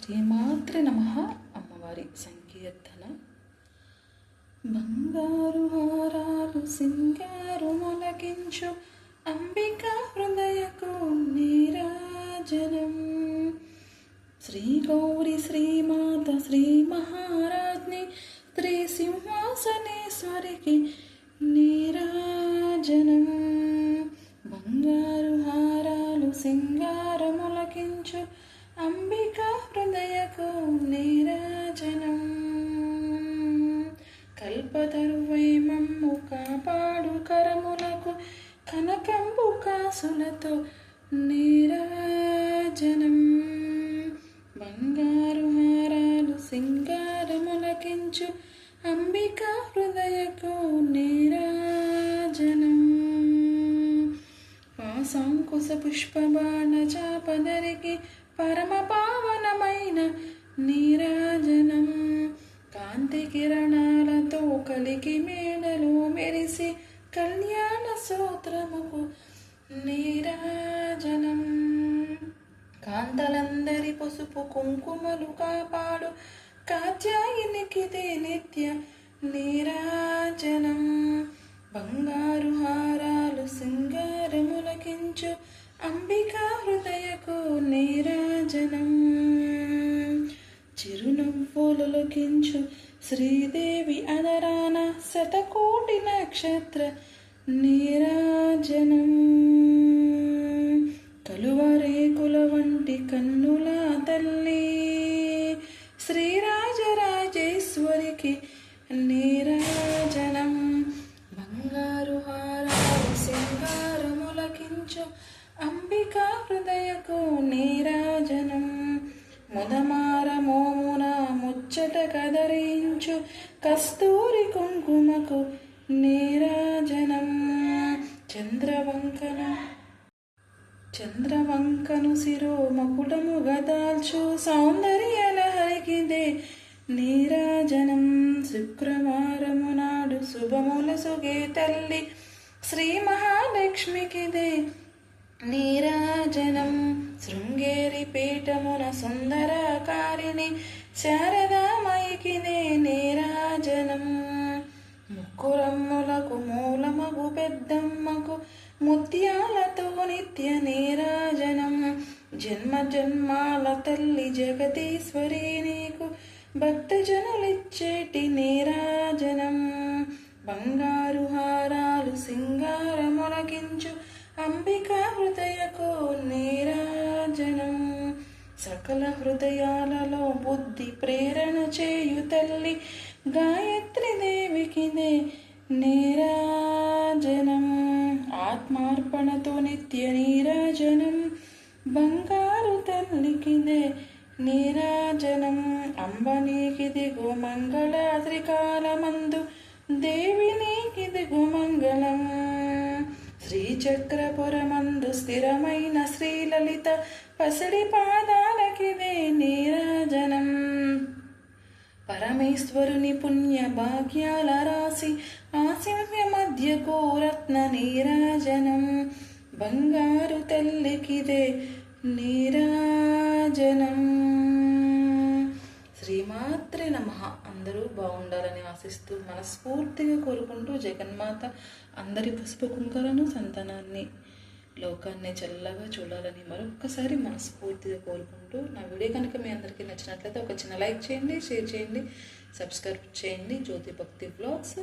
శ్రీమాత్రే నమః. అమ్మవారి సంకీర్తన. బంగారు హారాలు సింగారు మొలకించు అంబికా హృదయకు నీరాజనం. శ్రీ గౌరి శ్రీమాత శ్రీ మహారాజ్ని శ్రీ సింహాసనేశ్వరికి నీరాజనం. బంగారు హారాలు సింగారు మొలకించు అంబికా హృదయకు నీరాజనం. కల్పతరువై మమ్ము కాపాడు కరములకు కనకంబు కాసులతో నీరాజనం. బంగారు హారాలు సింగారములకించు అంబికా హృదయకు నీరాజనం. పాశాంకుశ పుష్పబాణ చాపదరికి పరమ పావనమైన నీరాజనం. కాంతి కిరణాలతో కలికి మేడలో మెరిసి కళ్యాణ సూత్రముకు నీరాజనం. కాంతలందరి పసుపు కుంకుమలు కాపాడు కాత్యాయనికిదే నిత్య నీరాజనం. బంగారు హారాలు సింగారములకించు అంబికా హృదయకు నీరాజనం. చిరునవ్వులకించు శ్రీదేవి అదరాన శతకోటి నక్షత్ర నీరాజనం. కలువరేకుల వంటి కన్నుల తల్లి శ్రీరాజరాజేశ్వరికి నీరాజనం. బంగారు హారాలు సింగారములకించు అంబికా హృదయకు నీరాజనం. ముదమార మోమున ముచ్చట కదరించు కస్తూరి కుంకుమకు నీరాజనం. చంద్రవంకను శిరోమకుటము గదాల్చు సౌందర్యలహరికిదే నీరాజనం. శుక్రవారము నాడు శుభముల సుగే తల్లి శ్రీ మహాలక్ష్మికిదే నీరాజనం. శృంగేరి పీఠమున సుందరకారిణి శారదామయికిదే నీరాజనం. ముక్కురమ్ములకు మూలమగు పెద్దమ్మకు ముత్యాలతో నిత్య నీరాజనం. జన్మ జన్మాల తల్లి జగదీశ్వరి నీకు భక్తజనులిచ్చేటి నీరాజనం. బంగారు హారాలు సింగారములకించు అంబికా హృదయకు నీరాజనం. సకల హృదయాలలో బుద్ధి ప్రేరణ చేయు తల్లి గాయత్రి దేవికిదే నీరాజనం. ఆత్మార్పణతో నిత్య నీరాజనం. బంగారు తల్లికిదే నీరాజనం. అంబనీకిదిగో మంగళ త్రికాలమందు దేవి నీకిదిగో మంగళం. శ్రీచక్రపురమందు స్థిరమైన శ్రీలలిత పసిడి పాదాలకిదే నీరాజనం. పరమేశ్వరుని పుణ్య భాగ్యాల రాసి ఆసింహ్య మధ్యకు రత్న నీరాజనం. బంగారు తల్లికిదే నీరాజనం. శ్రీమాత్రే నమః. అందరూ బాగుండాలని ఆశిస్తూ మనస్ఫూర్తిగా కోరుకుంటూ జగన్మాత అందరి పసుపు కుంకలను సంతానాన్ని లోకాన్ని చల్లగా చూడాలని మరొక్కసారి మనస్ఫూర్తిగా కోరుకుంటూ నా వీడియో కనుక మీ అందరికీ నచ్చినట్లయితే ఒక చిన్న లైక్ చేయండి, షేర్ చేయండి, సబ్స్క్రైబ్ చేయండి. జ్యోతి భక్తి బ్లాగ్స్.